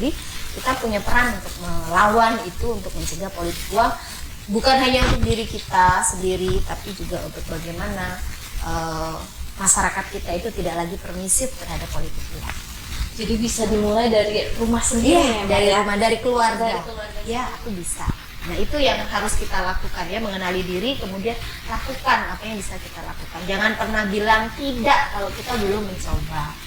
Jadi kita punya peran untuk melawan itu, untuk mencegah politik uang, bukan hanya untuk diri kita sendiri, tapi juga untuk bagaimana masyarakat kita itu tidak lagi permisif terhadap politik uang. Jadi bisa dimulai dari rumah sendiri ya, dari rumah, dari keluarga. Ya, aku bisa. Nah, itu yang harus kita lakukan ya, mengenali diri, kemudian lakukan apa yang bisa kita lakukan. Jangan pernah bilang tidak kalau kita belum mencoba.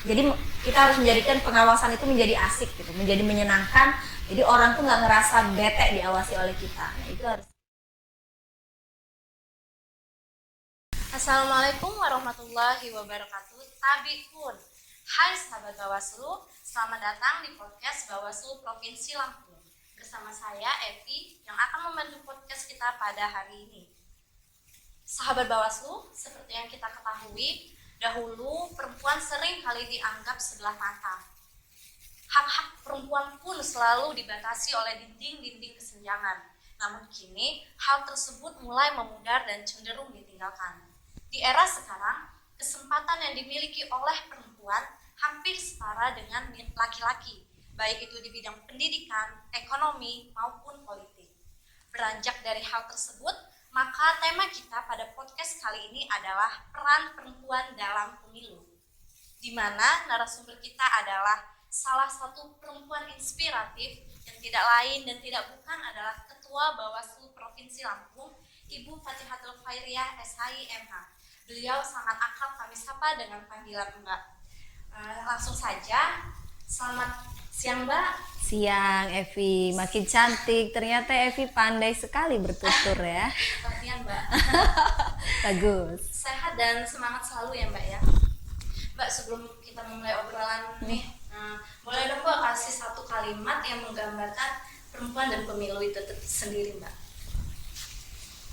Jadi kita harus menjadikan pengawasan itu menjadi asik gitu, menjadi menyenangkan. Jadi orang tuh nggak ngerasa bete diawasi oleh kita. Nah, itu harus. Assalamualaikum warahmatullahi wabarakatuh. Tabikun. Hai sahabat Bawaslu, selamat datang di podcast Bawaslu Provinsi Lampung. Bersama saya Evi yang akan membantu podcast kita pada hari ini. Sahabat Bawaslu, seperti yang kita ketahui, dahulu perempuan sering kali dianggap sebelah mata. Hak-hak perempuan pun selalu dibatasi oleh dinding-dinding kesenjangan. Namun kini, hal tersebut mulai memudar dan cenderung ditinggalkan. Di era sekarang, kesempatan yang dimiliki oleh perempuan hampir setara dengan laki-laki, baik itu di bidang pendidikan, ekonomi, maupun politik. Beranjak dari hal tersebut, maka tema kita pada podcast kali ini adalah peran perempuan dalam pemilu, di mana narasumber kita adalah salah satu perempuan inspiratif yang tidak lain dan tidak bukan adalah Ketua Bawaslu Provinsi Lampung, Ibu Fatihatul Khairiyah SHI-MH. Beliau sangat akrab kami sapa dengan panggilan Mbak. Langsung saja, selamat siang Mbak. Siang Evi, makin cantik. Ternyata Evi pandai sekali bertutur ya. Latihan Mbak. Bagus. Sehat dan semangat selalu ya Mbak ya. Mbak, sebelum kita memulai obrolan nih, boleh dong Mbak kasih satu kalimat yang menggambarkan perempuan dan pemilu itu sendiri Mbak.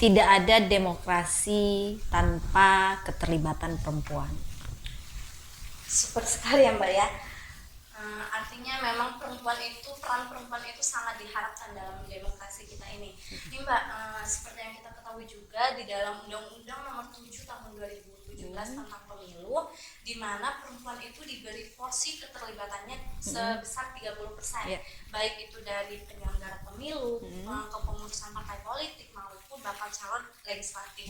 Tidak ada demokrasi tanpa keterlibatan perempuan. Super sekali ya Mbak ya. Artinya memang peran perempuan itu sangat diharapkan dalam demokrasi kita ini. Ini Mbak, seperti yang kita ketahui juga di dalam Undang-Undang Nomor 7 Tahun 2017 tentang pemilu, di mana perempuan itu diberi porsi keterlibatannya sebesar 30%, baik itu dari penyelenggara pemilu, kepengurusan partai politik maupun bakal calon legislatif.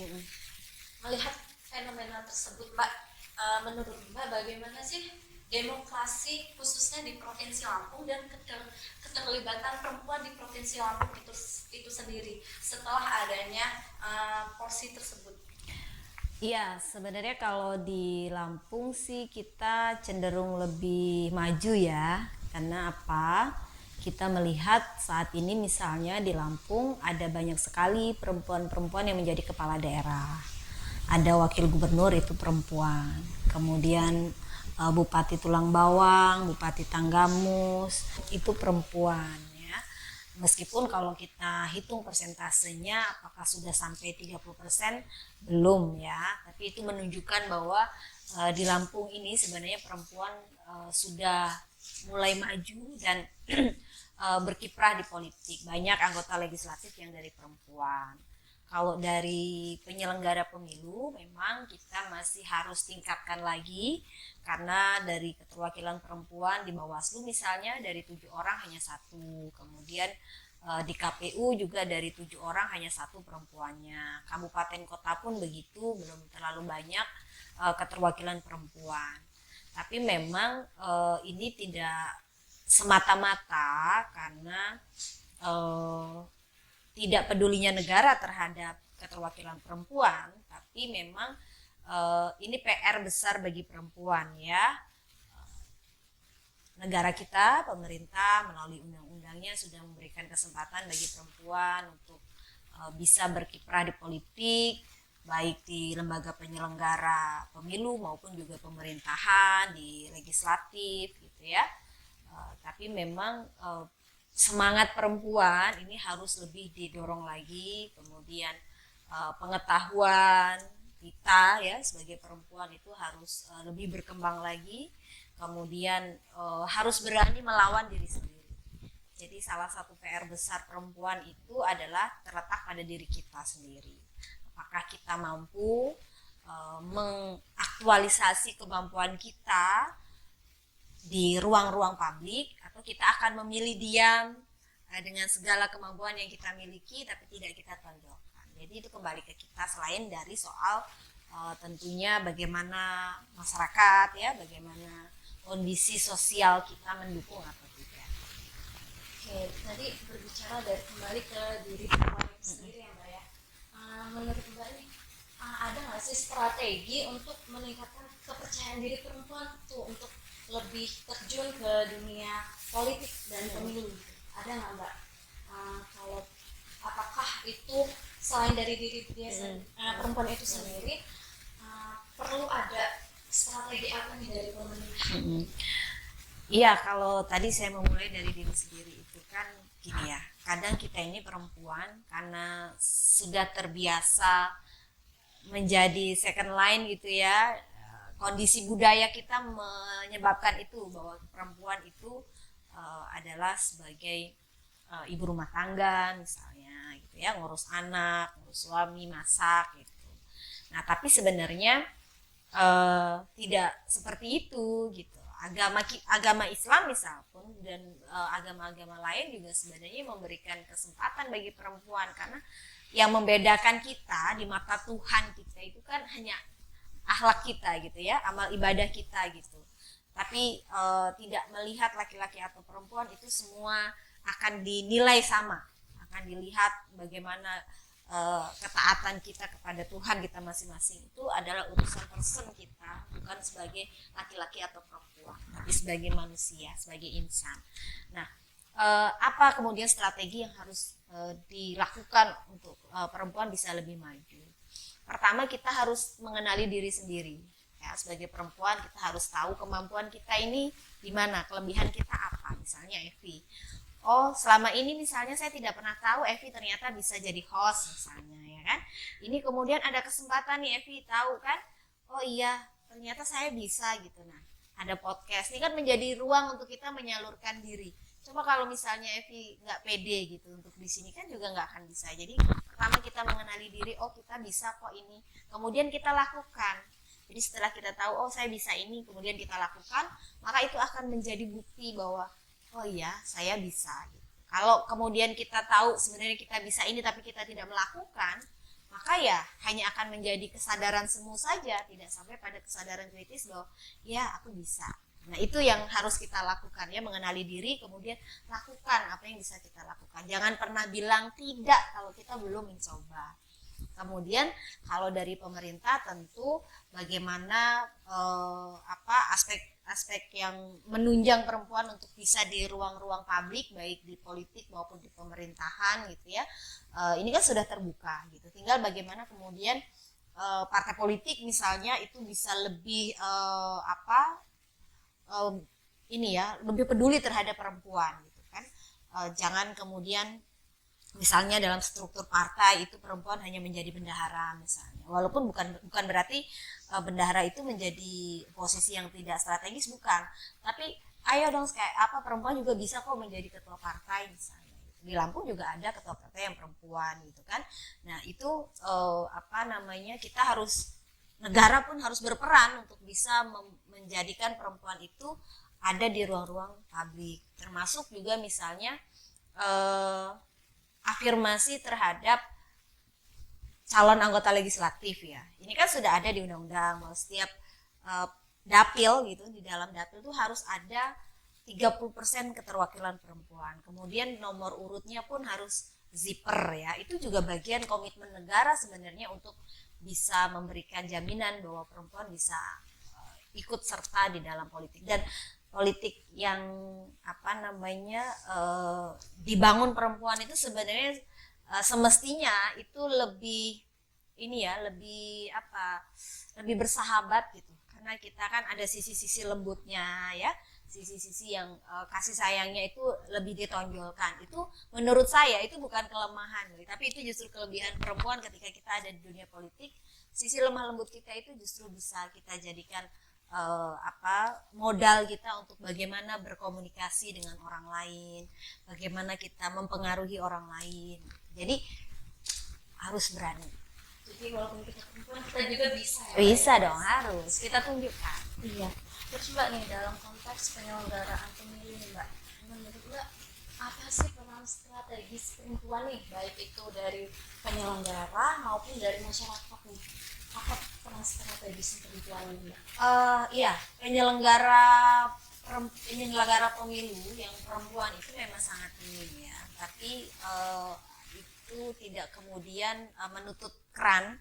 Melihat fenomena tersebut Mbak, menurut Mbak bagaimana sih demokrasi khususnya di Provinsi Lampung dan keterlibatan perempuan di Provinsi Lampung itu sendiri setelah adanya porsi tersebut? Iya, sebenarnya kalau di Lampung sih kita cenderung lebih maju ya. Karena apa? Kita melihat saat ini misalnya di Lampung ada banyak sekali perempuan-perempuan yang menjadi kepala daerah. Ada wakil gubernur itu perempuan. Kemudian Bupati Tulang Bawang, Bupati Tanggamus, itu perempuan ya. Meskipun kalau kita hitung persentasenya apakah sudah sampai 30%, belum ya. Tapi itu menunjukkan bahwa di Lampung ini sebenarnya perempuan sudah mulai maju dan berkiprah di politik. Banyak anggota legislatif yang dari perempuan. Kalau dari penyelenggara pemilu memang kita masih harus tingkatkan lagi, karena dari keterwakilan perempuan di Bawaslu misalnya dari 7 orang hanya 1, kemudian di KPU juga dari 7 orang hanya 1 perempuannya, kabupaten kota pun begitu, belum terlalu banyak keterwakilan perempuan. Tapi memang ini tidak semata-mata karena tidak pedulinya negara terhadap keterwakilan perempuan, tapi memang ini PR besar bagi perempuan ya. Negara kita, pemerintah melalui undang-undangnya sudah memberikan kesempatan bagi perempuan untuk bisa berkiprah di politik, baik di lembaga penyelenggara pemilu maupun juga pemerintahan, di legislatif gitu ya. Tapi memang semangat perempuan ini harus lebih didorong lagi, kemudian pengetahuan kita ya sebagai perempuan itu harus lebih berkembang lagi, kemudian harus berani melawan diri sendiri. Jadi salah satu PR besar perempuan itu adalah terletak pada diri kita sendiri. Apakah kita mampu mengaktualisasi kemampuan kita di ruang-ruang publik, atau kita akan memilih diam dengan segala kemampuan yang kita miliki tapi tidak kita tonjolkan. Jadi itu kembali ke kita, selain dari soal tentunya bagaimana masyarakat ya, bagaimana kondisi sosial kita mendukung atau tidak. Oke, tadi berbicara dari kembali ke diri perempuan itu sendiri ya Mbak ya. Menurut Mbak nih, ada nggak sih strategi untuk meningkatkan kepercayaan diri perempuan tuh untuk lebih terjun ke dunia politik dan pemilu? Ada nggak Mbak? Kalau apakah itu selain dari diri dia perempuan itu sendiri, perlu ada strategi apa nih dari pemerintah? Iya, kalau tadi saya memulai dari diri sendiri itu kan gini ya, kadang kita ini perempuan karena sudah terbiasa menjadi second line gitu ya, kondisi budaya kita menyebabkan itu bahwa perempuan itu adalah sebagai ibu rumah tangga misalnya gitu ya, ngurus anak, ngurus suami, masak gitu. Nah tapi sebenarnya tidak seperti itu gitu. Agama Islam misal pun dan agama-agama lain juga sebenarnya memberikan kesempatan bagi perempuan, karena yang membedakan kita di mata Tuhan kita itu kan hanya akhlak kita gitu ya, amal ibadah kita gitu. Tapi tidak melihat laki-laki atau perempuan itu semua akan dinilai sama, akan dilihat bagaimana ketaatan kita kepada Tuhan kita masing-masing itu adalah urusan person kita, bukan sebagai laki-laki atau perempuan, tapi sebagai manusia, sebagai insan. Nah, apa kemudian strategi yang harus dilakukan untuk perempuan bisa lebih maju? Pertama, kita harus mengenali diri sendiri. Ya, sebagai perempuan kita harus tahu kemampuan kita ini di mana, kelebihan kita apa. Misalnya Evi, oh selama ini misalnya saya tidak pernah tahu Evi ternyata bisa jadi host misalnya ya kan. Ini kemudian ada kesempatan nih Evi tahu kan, oh iya ternyata saya bisa gitu. Nah ada podcast, ini kan menjadi ruang untuk kita menyalurkan diri. Coba kalau misalnya Evi nggak pede gitu untuk di sini kan juga nggak akan bisa. Jadi pertama kita mengenali diri, oh kita bisa kok ini, kemudian kita lakukan. Jadi setelah kita tahu oh saya bisa ini, kemudian kita lakukan, maka itu akan menjadi bukti bahwa oh iya saya bisa gitu. Kalau kemudian kita tahu sebenarnya kita bisa ini tapi kita tidak melakukan, maka ya hanya akan menjadi kesadaran semu saja, tidak sampai pada kesadaran kritis bahwa ya aku bisa. Nah itu yang harus kita lakukan ya, mengenali diri kemudian lakukan apa yang bisa kita lakukan. Jangan pernah bilang tidak kalau kita belum mencoba. Kemudian kalau dari pemerintah tentu bagaimana aspek yang menunjang perempuan untuk bisa di ruang-ruang publik baik di politik maupun di pemerintahan gitu ya. Ini kan sudah terbuka gitu. Tinggal bagaimana kemudian partai politik misalnya itu bisa lebih lebih peduli terhadap perempuan gitu kan. Jangan kemudian misalnya dalam struktur partai itu perempuan hanya menjadi bendahara misalnya, walaupun bukan berarti bendahara itu menjadi posisi yang tidak strategis, bukan, tapi ayo dong kayak perempuan juga bisa kok menjadi ketua partai misalnya. Di Lampung juga ada ketua partai yang perempuan gitu kan. Nah itu kita harus, negara pun harus berperan untuk bisa menjadikan perempuan itu ada di ruang-ruang publik, termasuk juga misalnya afirmasi terhadap calon anggota legislatif ya. Ini kan sudah ada di undang-undang bahwa setiap dapil gitu, di dalam dapil itu harus ada 30% keterwakilan perempuan. Kemudian nomor urutnya pun harus zipper ya. Itu juga bagian komitmen negara sebenarnya untuk bisa memberikan jaminan bahwa perempuan bisa ikut serta di dalam politik. Dan politik yang dibangun perempuan itu sebenarnya semestinya itu lebih lebih bersahabat gitu, karena kita kan ada sisi-sisi lembutnya ya, sisi-sisi yang kasih sayangnya itu lebih ditonjolkan. Itu menurut saya itu bukan kelemahan, tapi itu justru kelebihan perempuan ketika kita ada di dunia politik. Sisi lemah lembut kita itu justru bisa kita jadikan modal kita untuk bagaimana berkomunikasi dengan orang lain, bagaimana kita mempengaruhi orang lain. Jadi harus berani. Jadi walaupun kita perempuan kita juga bisa ya? Bisa dong, harus kita tunjukkan. Iya. Terus Mbak nih dalam konteks penyelenggaraan pemilu nih Mbak, menurut Mbak, apa sih peran strategis perempuan nih, baik itu dari penyelenggara maupun dari masyarakat nih? Apa peran strategis perempuan ini, Mbak? Iya, penyelenggara pemilu yang perempuan itu memang sangat minim ya, tapi itu tidak kemudian menutup keran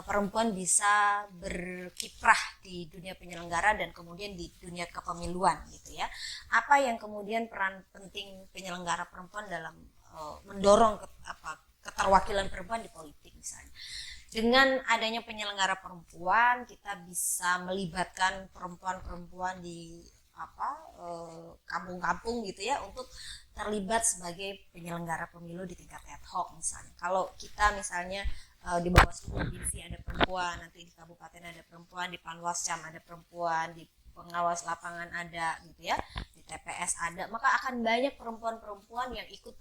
perempuan bisa berkiprah di dunia penyelenggara dan kemudian di dunia kepemiluan gitu ya. Apa yang kemudian peran penting penyelenggara perempuan dalam mendorong keterwakilan perempuan di politik misalnya. Dengan adanya penyelenggara perempuan, kita bisa melibatkan perempuan-perempuan di kampung-kampung gitu ya untuk terlibat sebagai penyelenggara pemilu di tingkat ad hoc misalnya. Kalau kita misalnya di Bawaslu provinsi ada perempuan, nanti di kabupaten ada perempuan, di Panwascam ada perempuan, di pengawas lapangan ada gitu ya, di TPS ada, maka akan banyak perempuan-perempuan yang ikut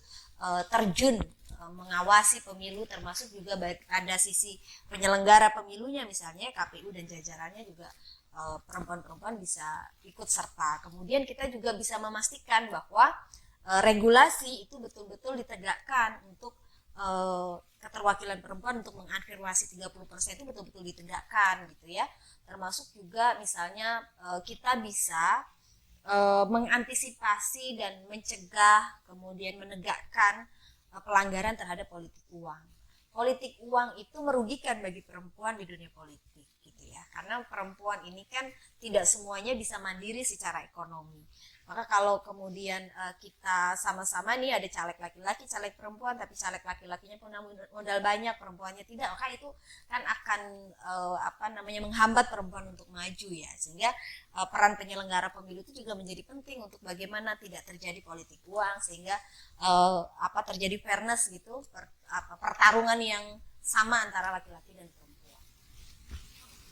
terjun mengawasi pemilu, termasuk juga ada sisi penyelenggara pemilunya misalnya KPU dan jajarannya juga perempuan-perempuan bisa ikut serta. Kemudian kita juga bisa memastikan bahwa regulasi itu betul-betul ditegakkan untuk keterwakilan perempuan untuk mengafirmasi 30% itu betul-betul ditegakkan gitu ya. Termasuk juga misalnya kita bisa mengantisipasi dan mencegah kemudian menegakkan pelanggaran terhadap politik uang. Politik uang itu merugikan bagi perempuan di dunia politik gitu ya. Karena perempuan ini kan tidak semuanya bisa mandiri secara ekonomi. Maka kalau kemudian kita sama-sama nih ada caleg laki-laki, caleg perempuan, tapi caleg laki-lakinya punya modal banyak, perempuannya tidak, maka itu kan akan menghambat perempuan untuk maju ya. Sehingga peran penyelenggara pemilu itu juga menjadi penting untuk bagaimana tidak terjadi politik uang, sehingga terjadi fairness gitu, pertarungan yang sama antara laki-laki dan perempuan.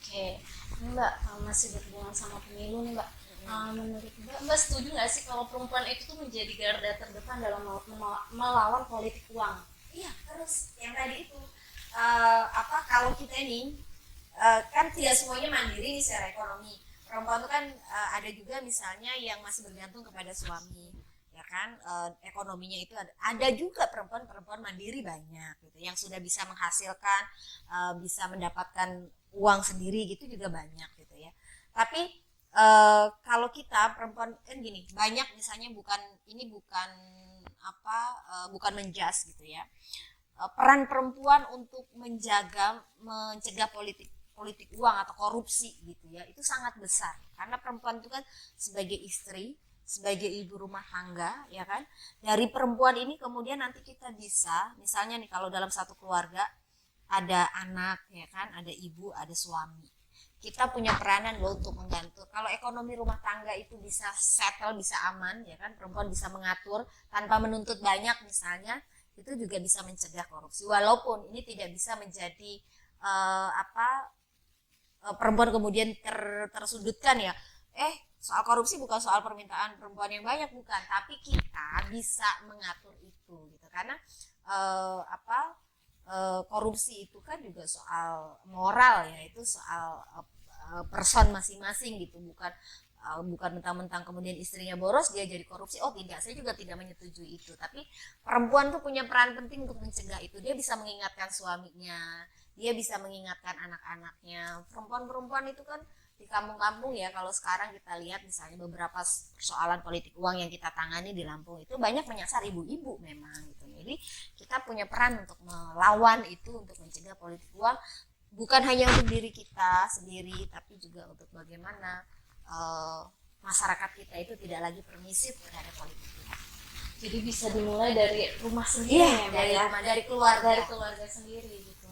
Oke, Mbak, masih berhubungan sama pemilu nih, Mbak. Menurut Mbak setuju nggak sih kalau perempuan itu tuh menjadi garda terdepan dalam melawan politik uang? Iya, terus yang tadi itu kalau kita ini kan tidak semuanya mandiri secara ekonomi. Perempuan itu kan ada juga misalnya yang masih bergantung kepada suami, ya kan, ekonominya itu ada juga perempuan mandiri banyak gitu, yang sudah bisa menghasilkan, bisa mendapatkan uang sendiri gitu juga banyak gitu ya. Tapi kalau kita perempuan kan gini, banyak misalnya bukan menjas gitu ya. Peran perempuan untuk mencegah politik uang atau korupsi gitu ya, itu sangat besar. Karena perempuan itu kan sebagai istri, sebagai ibu rumah tangga ya kan. Dari perempuan ini kemudian nanti kita bisa, misalnya nih kalau dalam satu keluarga ada anak ya kan, ada ibu, ada suami, kita punya peranan loh untuk membantu. Kalau ekonomi rumah tangga itu bisa settle, bisa aman ya kan, perempuan bisa mengatur tanpa menuntut banyak misalnya, itu juga bisa mencegah korupsi. Walaupun ini tidak bisa menjadi perempuan kemudian tersudutkan ya. Soal korupsi bukan soal permintaan perempuan yang banyak, bukan, tapi kita bisa mengatur itu gitu. Karena korupsi itu kan juga soal moral ya, itu soal person masing-masing gitu, bukan mentang-mentang kemudian istrinya boros dia jadi korupsi. Oh tidak, saya juga tidak menyetujui itu. Tapi perempuan tuh punya peran penting untuk mencegah itu. Dia bisa mengingatkan suaminya, dia bisa mengingatkan anak-anaknya. Perempuan-perempuan itu kan di kampung-kampung ya, kalau sekarang kita lihat misalnya beberapa persoalan politik uang yang kita tangani di Lampung itu banyak menyasar ibu-ibu memang gitu. Jadi kita punya peran untuk melawan itu, untuk mencegah politik uang, bukan hanya untuk diri kita sendiri, tapi juga untuk bagaimana masyarakat kita itu tidak lagi permisif terhadap politik uang. Jadi bisa dimulai dari rumah sendiri ya, dari keluarga sendiri gitu.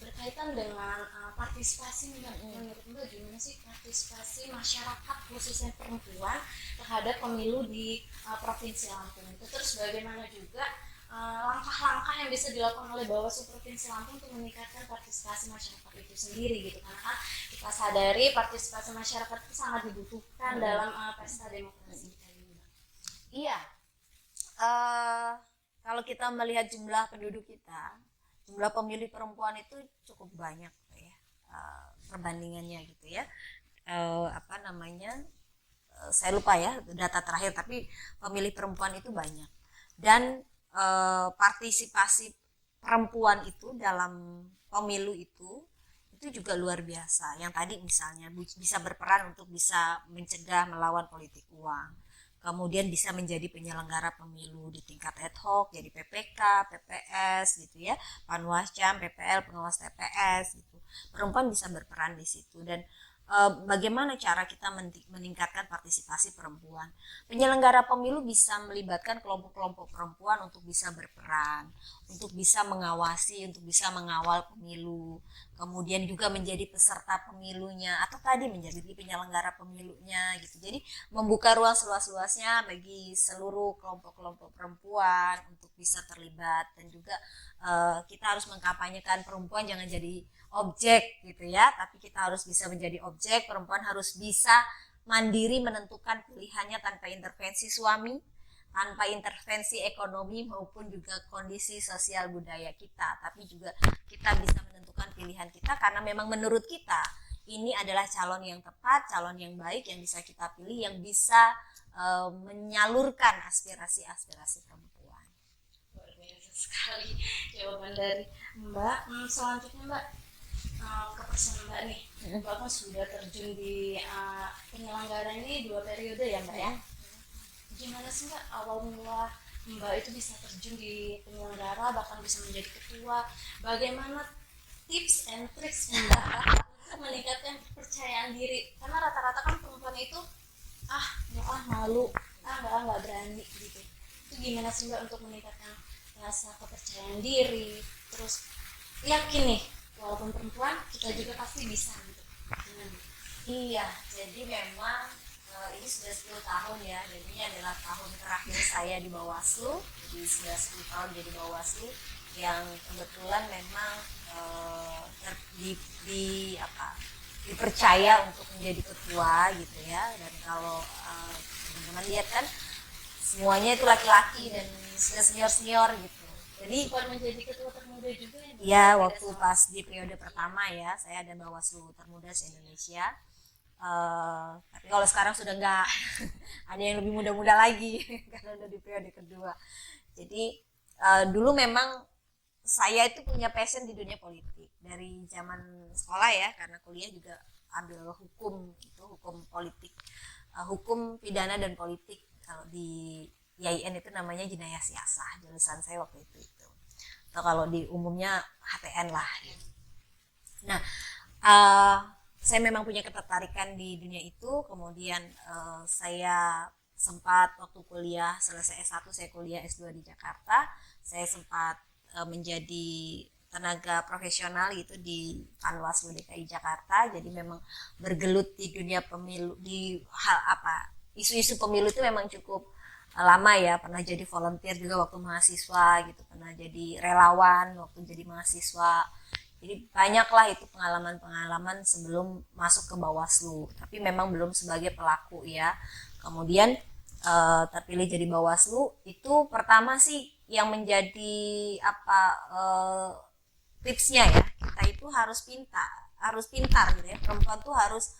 Berkaitan dengan partisipasi, menurut Mbak gimana sih partisipasi masyarakat khususnya perempuan terhadap pemilu di Provinsi Lampung itu? Terus bagaimana juga langkah-langkah yang bisa dilakukan oleh Bawaslu Provinsi Lampung untuk meningkatkan partisipasi masyarakat itu sendiri gitu, karena kan kita sadari partisipasi masyarakat itu sangat dibutuhkan dalam pesta demokrasi kita ini. Iya, kalau kita melihat jumlah penduduk kita, jumlah pemilih perempuan itu cukup banyak ya, perbandingannya gitu ya. saya lupa ya data terakhir, tapi pemilih perempuan itu banyak. Dan partisipasi perempuan itu dalam pemilu itu juga luar biasa. Yang tadi misalnya bisa berperan untuk bisa mencegah melawan politik uang. Kemudian bisa menjadi penyelenggara pemilu di tingkat ad hoc, jadi PPK, PPS gitu ya, Panwascam, PPL, pengawas TPS gitu. Perempuan bisa berperan di situ. Dan bagaimana cara kita meningkatkan partisipasi perempuan. Penyelenggara pemilu bisa melibatkan kelompok-kelompok perempuan untuk bisa berperan, untuk bisa mengawasi, untuk bisa mengawal pemilu, kemudian juga menjadi peserta pemilunya atau tadi menjadi penyelenggara pemilunya gitu. Jadi membuka ruang seluas-luasnya bagi seluruh kelompok-kelompok perempuan untuk bisa terlibat. Dan juga kita harus mengkampanyekan perempuan jangan jadi objek gitu ya, tapi kita harus bisa menjadi objek. Perempuan harus bisa mandiri menentukan pilihannya tanpa intervensi suami, tanpa intervensi ekonomi maupun juga kondisi sosial budaya kita, tapi juga kita bisa menentukan pilihan kita karena memang menurut kita ini adalah calon yang tepat, calon yang baik yang bisa kita pilih, yang bisa menyalurkan aspirasi-aspirasi perempuan. Luar biasa sekali jawaban dari Mbak. Selanjutnya Mbak, ke persen Mbak nih, Mbak kan sudah terjun di penyelenggaraan ini 2 periode ya Mbak ya. Gimana sih Mbak awal mula Mbak itu bisa terjun di penyelenggara bahkan bisa menjadi ketua? Bagaimana tips and tricks Mbak untuk meningkatkan kepercayaan diri? Karena rata-rata kan perempuan itu malu, nggak berani gitu. Itu gimana sih Mbak untuk meningkatkan rasa kepercayaan diri, terus yakin nih walaupun perempuan kita juga pasti bisa gitu. Iya, jadi memang ini sudah 10 tahun ya, dan ini adalah tahun terakhir saya di Bawaslu. Jadi sudah 10 tahun jadi Bawaslu yang kebetulan memang dipercaya untuk menjadi ketua gitu ya. Dan kalau teman-teman lihat kan semuanya itu laki-laki dan sudah senior gitu. Jadi sempat menjadi ketua termuda juga ya, waktu pas di periode pertama ya, saya ada Bawaslu termuda se-Indonesia. Tapi kalau sekarang sudah enggak, ada yang lebih muda-muda lagi karena udah di periode kedua. Jadi dulu memang saya itu punya passion di dunia politik dari zaman sekolah ya, karena kuliah juga ambil hukum itu, hukum politik, hukum pidana dan politik. Kalau di IAIN itu namanya jenayah siasah, jurusan saya waktu itu. Atau kalau di umumnya HTN lah. Nah, saya memang punya ketertarikan di dunia itu. Kemudian saya sempat waktu kuliah selesai S1, saya kuliah S2 di Jakarta. Saya sempat menjadi tenaga profesional gitu di Panwaslu DKI Jakarta. Jadi memang bergelut di dunia pemilu, di hal isu-isu pemilu itu memang cukup lama ya. Pernah jadi volunteer juga waktu mahasiswa gitu, pernah jadi relawan waktu jadi mahasiswa. Jadi banyaklah itu pengalaman-pengalaman sebelum masuk ke Bawaslu, tapi memang belum sebagai pelaku ya. Kemudian terpilih jadi Bawaslu itu pertama sih yang menjadi tipsnya ya, kita itu harus pintar gitu ya. Perempuan tuh harus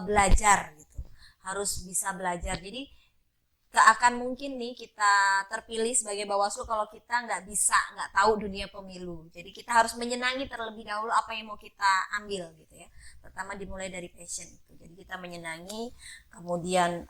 belajar gitu, harus bisa belajar. Jadi gak akan mungkin nih kita terpilih sebagai Bawaslu kalau kita nggak tahu dunia pemilu. Jadi kita harus menyenangi terlebih dahulu apa yang mau kita ambil gitu ya. Pertama dimulai dari passion itu. Jadi kita menyenangi, kemudian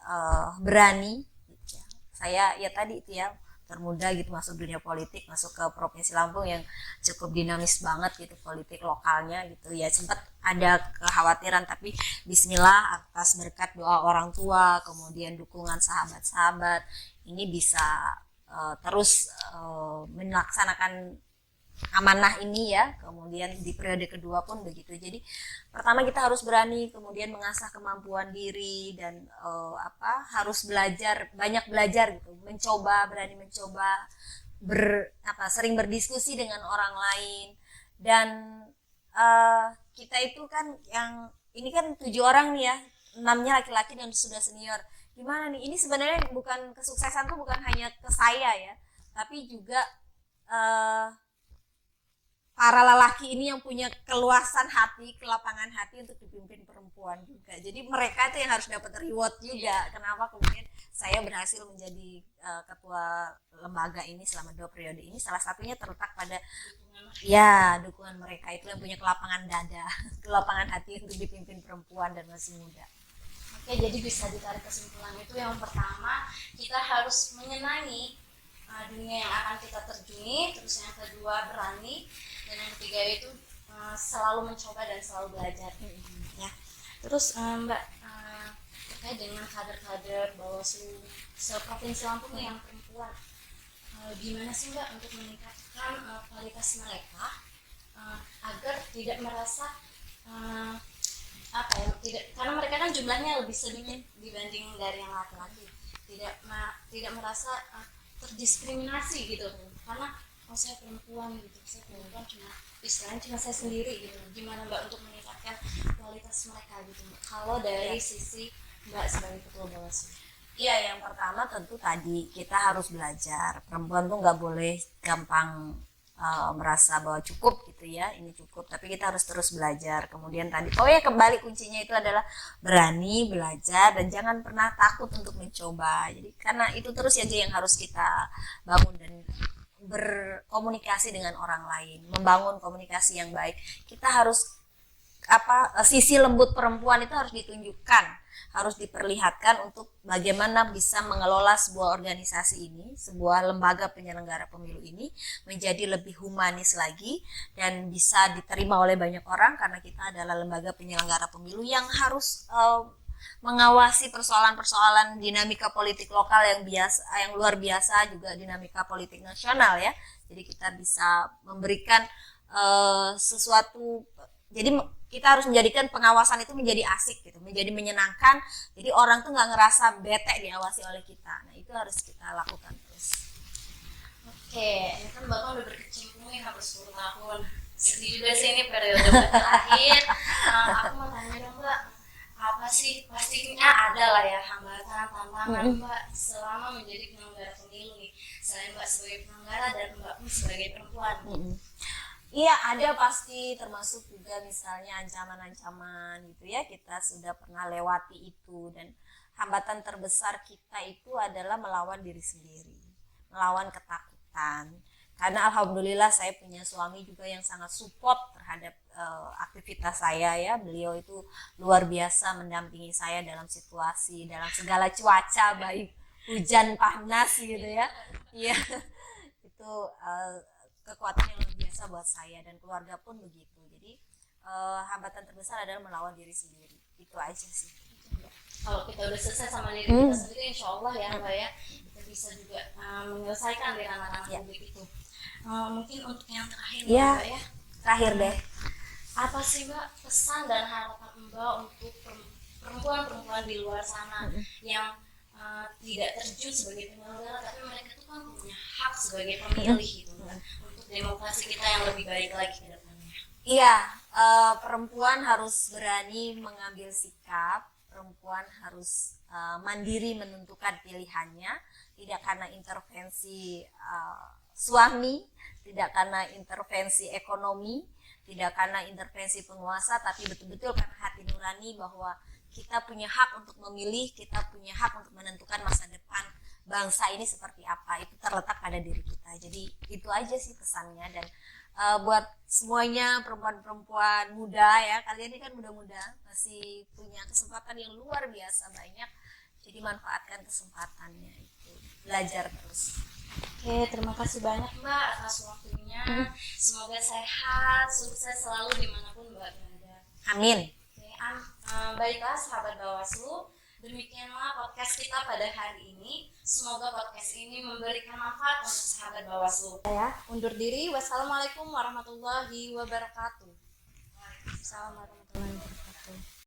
berani gitu ya. Saya ya tadi itu ya, termuda gitu masuk dunia politik, masuk ke Provinsi Lampung yang cukup dinamis banget gitu politik lokalnya gitu ya. Sempat ada kekhawatiran, tapi bismillah atas berkat doa orang tua, kemudian dukungan sahabat-sahabat, ini bisa terus melaksanakan amanah ini ya. Kemudian di periode kedua pun begitu. Jadi pertama kita harus berani, kemudian mengasah kemampuan diri dan harus belajar, banyak belajar gitu, berani mencoba, sering berdiskusi dengan orang lain. Dan kita itu kan yang ini kan 7 orang nih ya, 6-nya laki-laki dan sudah senior. Gimana nih? Ini sebenarnya bukan kesuksesan tuh bukan hanya ke saya ya, tapi juga para lelaki ini yang punya keluasan hati, kelapangan hati untuk dipimpin perempuan juga. Jadi mereka itu yang harus dapat reward juga. Kenapa kemudian saya berhasil menjadi ketua lembaga ini selama 2 periode ini, salah satunya terletak pada dukungan mereka itu yang punya kelapangan dada, kelapangan hati untuk dipimpin perempuan dan masih muda. Oke, jadi bisa ditarik kesimpulan itu yang pertama kita harus menyenangi dunia yang akan kita terjuni, terus yang kedua berani, dan yang ketiga itu selalu mencoba dan selalu belajar. Ya. Terus Mbak, terkait dengan kader-kader Bawaslu se-Provinsi Lampung yang perempuan, gimana sih Mbak untuk meningkatkan kualitas mereka agar tidak merasa karena mereka kan jumlahnya lebih sedikit dibanding dari yang laki-laki, tidak merasa terdiskriminasi gitu, karena saya perempuan gitu, saya perempuan cuma saya sendiri gitu. Gimana Mbak untuk meningkatkan kualitas mereka gitu Mbak, kalau dari sisi Mbak sebagai ketua Bawaslu? Iya, yang pertama tentu tadi kita harus belajar. Perempuan tuh nggak boleh gampang merasa bahwa cukup gitu ya, ini cukup, tapi kita harus terus belajar. Kemudian tadi kembali kuncinya itu adalah berani belajar dan jangan pernah takut untuk mencoba. Jadi karena itu terus aja yang harus kita bangun, dan berkomunikasi dengan orang lain, membangun komunikasi yang baik. Kita harus sisi lembut perempuan itu harus ditunjukkan, harus diperlihatkan untuk bagaimana bisa mengelola sebuah organisasi ini, sebuah lembaga penyelenggara pemilu ini menjadi lebih humanis lagi dan bisa diterima oleh banyak orang, karena kita adalah lembaga penyelenggara pemilu yang harus mengawasi persoalan-persoalan dinamika politik lokal yang luar biasa, juga dinamika politik nasional ya. Jadi kita bisa memberikan sesuatu, jadi kita harus menjadikan pengawasan itu menjadi asik gitu, menjadi menyenangkan. Jadi orang tuh nggak ngerasa bete diawasi oleh kita. Nah itu harus kita lakukan terus. Oke, ini kan Bapak udah berkecimpung nih hampir 10 tahun. Sedih juga sih ini periode terakhir. Aku mau tanya dong Mbak, apa sih, pastinya ada lah ya hambatan, tantangan Mbak selama menjadi penyelenggara pemilu nih, selain Mbak sebagai penyelenggara dan Mbak pun sebagai perempuan. Iya, ada pasti, termasuk juga misalnya ancaman-ancaman gitu ya, kita sudah pernah lewati itu. Dan hambatan terbesar kita itu adalah melawan diri sendiri, melawan ketakutan. Karena alhamdulillah saya punya suami juga yang sangat support terhadap aktivitas saya ya. Beliau itu luar biasa mendampingi saya dalam situasi, dalam segala cuaca, baik hujan panas gitu ya. Iya, itu kekuatan yang luar biasa buat saya dan keluarga pun begitu. Jadi hambatan terbesar adalah melawan diri sendiri. Itu aja sih. Kalau kita udah selesai sama diri kita sendiri, insya Allah ya Mbak ya, kita bisa juga menyelesaikan di ranah-ranah publik itu. Mungkin untuk yang terakhir Mbak ya. Terakhir deh. Apa sih Mbak pesan dan harapan Mbak untuk perempuan-perempuan di luar sana yang tidak terjun sebagai penyelenggara, tapi mereka tuh kan punya hak sebagai pemilih gitu kan, untuk demokrasi kita yang lebih baik lagi ke depannya? Iya, perempuan harus berani mengambil sikap, perempuan harus mandiri menentukan pilihannya, tidak karena intervensi suami, tidak karena intervensi ekonomi, tidak karena intervensi penguasa, tapi betul-betul karena hati nurani bahwa kita punya hak untuk memilih, kita punya hak untuk menentukan masa depan bangsa ini seperti apa. Itu terletak pada diri kita. Jadi itu aja sih pesannya. Dan buat semuanya perempuan-perempuan muda ya, kalian ini kan muda-muda, masih punya kesempatan yang luar biasa banyak. Jadi manfaatkan kesempatannya itu, belajar terus. Oke, terima kasih banyak Mbak atas waktunya. Semoga sehat, sukses selalu dimanapun Mbak berada. Amin. Baiklah sahabat Bawaslu, demikianlah podcast kita pada hari ini. Semoga podcast ini memberikan manfaat untuk sahabat Bawaslu. Undur diri. Wassalamualaikum warahmatullahi wabarakatuh. Waalaikumsalam warahmatullahi wabarakatuh.